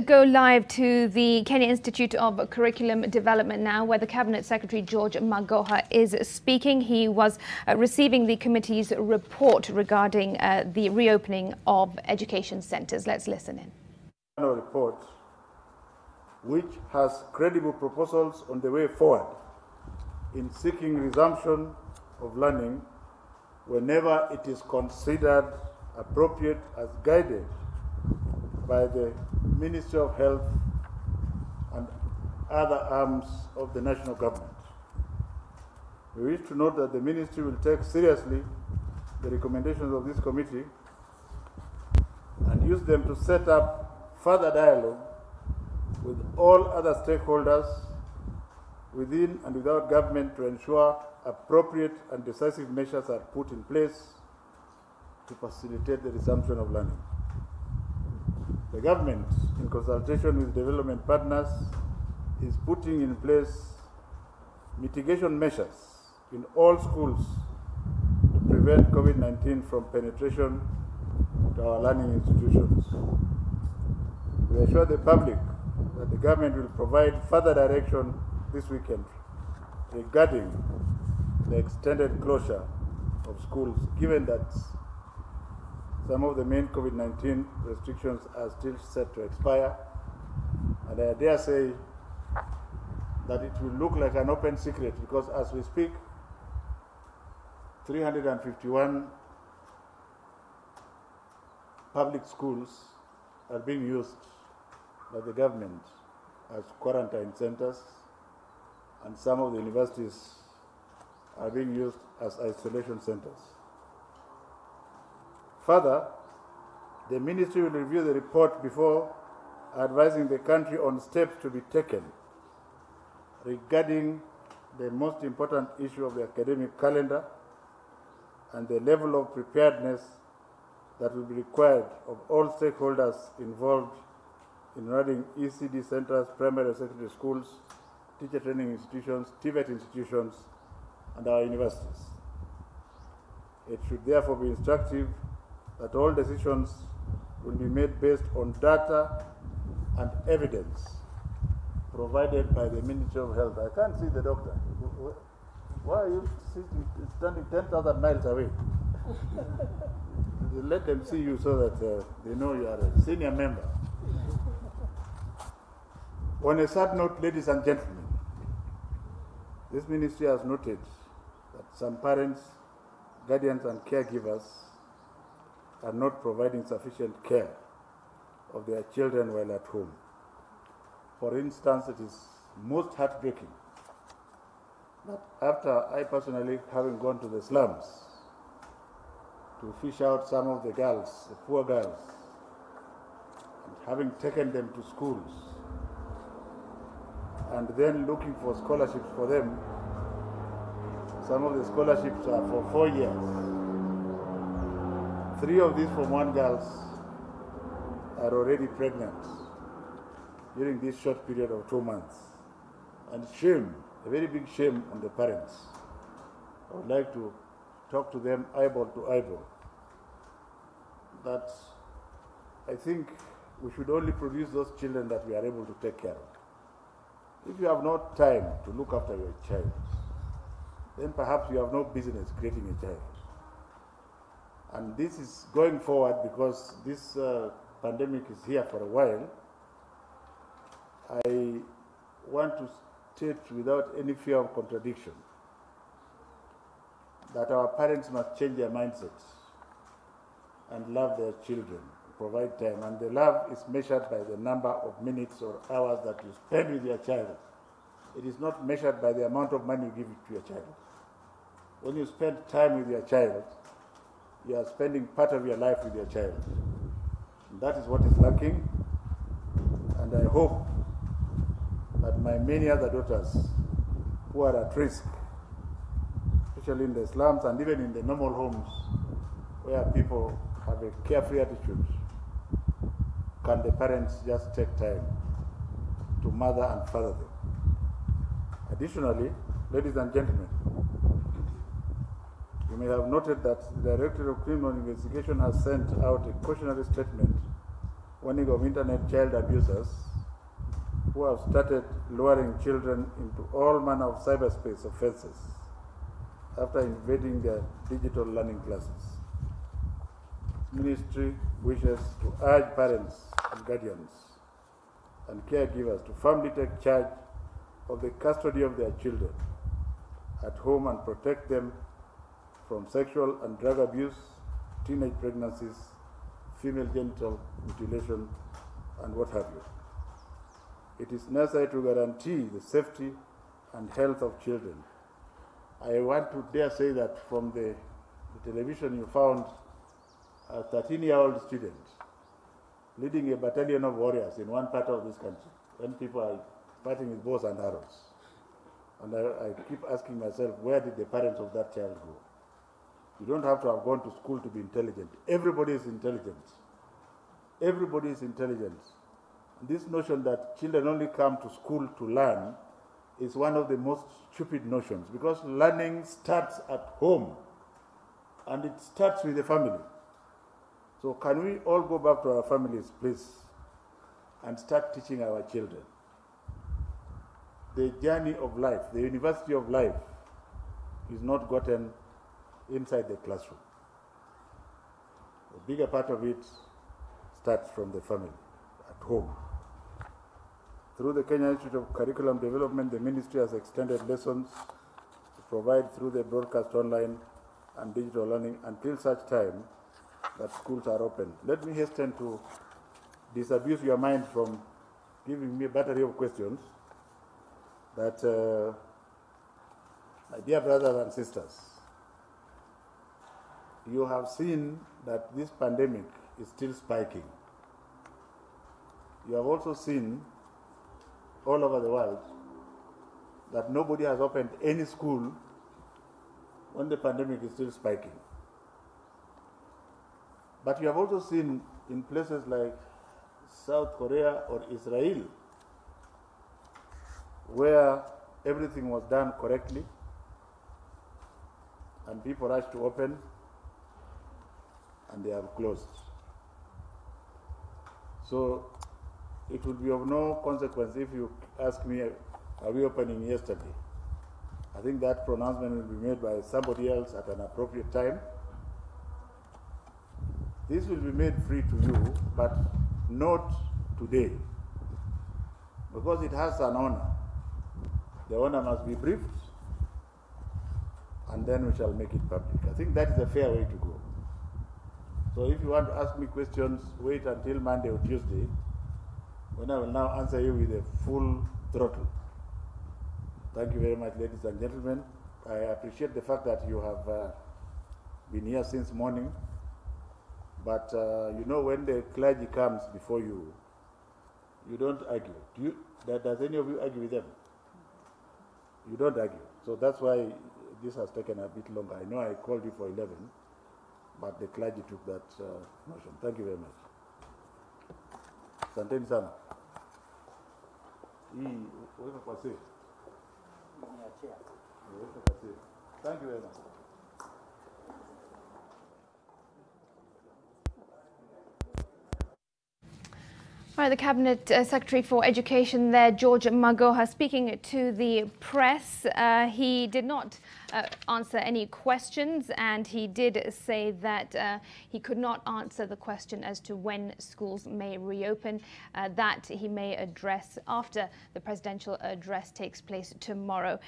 Go live to the Kenya Institute of Curriculum Development now, where the Cabinet Secretary George Magoha is speaking. He was receiving the committee's report regarding the reopening of education centres. Let's listen in. A report which has credible proposals on the way forward in seeking resumption of learning whenever it is considered appropriate as guided by the Ministry of Health and other arms of the national government. We wish to note that the Ministry will take seriously the recommendations of this committee and use them to set up further dialogue with all other stakeholders within and without government to ensure appropriate and decisive measures are put in place to facilitate the resumption of learning. The government, in consultation with development partners, is putting in place mitigation measures in all schools to prevent COVID-19 from penetration to our learning institutions. We assure the public that the government will provide further direction this weekend regarding the extended closure of schools, given that some of the main COVID-19 restrictions are still set to expire, and I dare say that it will look like an open secret because as we speak, 351 public schools are being used by the government as quarantine centers, and some of the universities are being used as isolation centers. Further, the ministry will review the report before advising the country on steps to be taken regarding the most important issue of the academic calendar and the level of preparedness that will be required of all stakeholders involved in running ECD centers, primary and secondary schools, teacher training institutions, TVET institutions, and our universities. It should therefore be instructive that all decisions will be made based on data and evidence provided by the Ministry of Health. I can't see the doctor. Why are you standing 10,000 miles away? Let them see you so that they know you are a senior member. On a sad note, ladies and gentlemen, this ministry has noted that some parents, guardians, and caregivers are not providing sufficient care of their children while at home. For instance, it is most heartbreaking that after I personally having gone to the slums to fish out some of the girls, the poor girls, and having taken them to schools, and then looking for scholarships for them, some of the scholarships are for 4 years. 3 of these Form 1 girls are already pregnant during this short period of 2 months. And shame, a very big shame on the parents. I would like to talk to them eyeball to eyeball. That I think we should only produce those children that we are able to take care of. If you have no time to look after your child, then perhaps you have no business creating a child. And this is going forward because this pandemic is here for a while. I want to state without any fear of contradiction that our parents must change their mindsets and love their children, provide time. And the love is measured by the number of minutes or hours that you spend with your child. It is not measured by the amount of money you give to your child. When you spend time with your child, you are spending part of your life with your child. And that is what is lacking. And I hope that my many other daughters who are at risk, especially in the slums and even in the normal homes where people have a carefree attitude, can the parents just take time to mother and father them. Additionally, ladies and gentlemen, you may have noted that the Director of Criminal Investigation has sent out a cautionary statement warning of internet child abusers who have started luring children into all manner of cyberspace offenses after invading their digital learning classes. Ministry wishes to urge parents and guardians and caregivers to firmly take charge of the custody of their children at home and protect them from sexual and drug abuse, teenage pregnancies, female genital mutilation, and what have you. It is necessary to guarantee the safety and health of children. I want to dare say that from the television you found a 13-year-old student leading a battalion of warriors in one part of this country when people are fighting with bows and arrows. And I keep asking myself, where did the parents of that child go? You don't have to have gone to school to be intelligent. Everybody is intelligent. Everybody is intelligent. This notion that children only come to school to learn is one of the most stupid notions, because learning starts at home and it starts with the family. So can we all go back to our families, please, and start teaching our children? The journey of life, the university of life, is not gotten inside the classroom. A bigger part of it starts from the family, at home. Through the Kenya Institute of Curriculum Development, the ministry has extended lessons to provide through the broadcast online and digital learning until such time that schools are open. Let me hasten to disabuse your mind from giving me a battery of questions that, my dear brothers and sisters, you have seen that this pandemic is still spiking. You have also seen all over the world that nobody has opened any school when the pandemic is still spiking. But you have also seen in places like South Korea or Israel, where everything was done correctly and people rushed to open and they have closed. So it would be of no consequence if you ask me, are we opening yesterday? I think that pronouncement will be made by somebody else at an appropriate time. This will be made free to you, but not today, because it has an owner. The owner must be briefed, and then we shall make it public. I think that is a fair way to go. So if you want to ask me questions, wait until Monday or Tuesday, when I will now answer you with a full throttle. Thank you very much, ladies and gentlemen. I appreciate the fact that you have been here since morning. But you know, when the clergy comes before you, you don't argue. Does any of you argue with them? You don't argue. So that's why this has taken a bit longer. I know I called you for 11, but the clergy took that notion. Thank you very much. Santeni sana. Thank you very much. All right, the Cabinet Secretary for Education there, George Magoha, speaking to the press. He did not answer any questions, and he did say that he could not answer the question as to when schools may reopen. That he may address after the presidential address takes place tomorrow.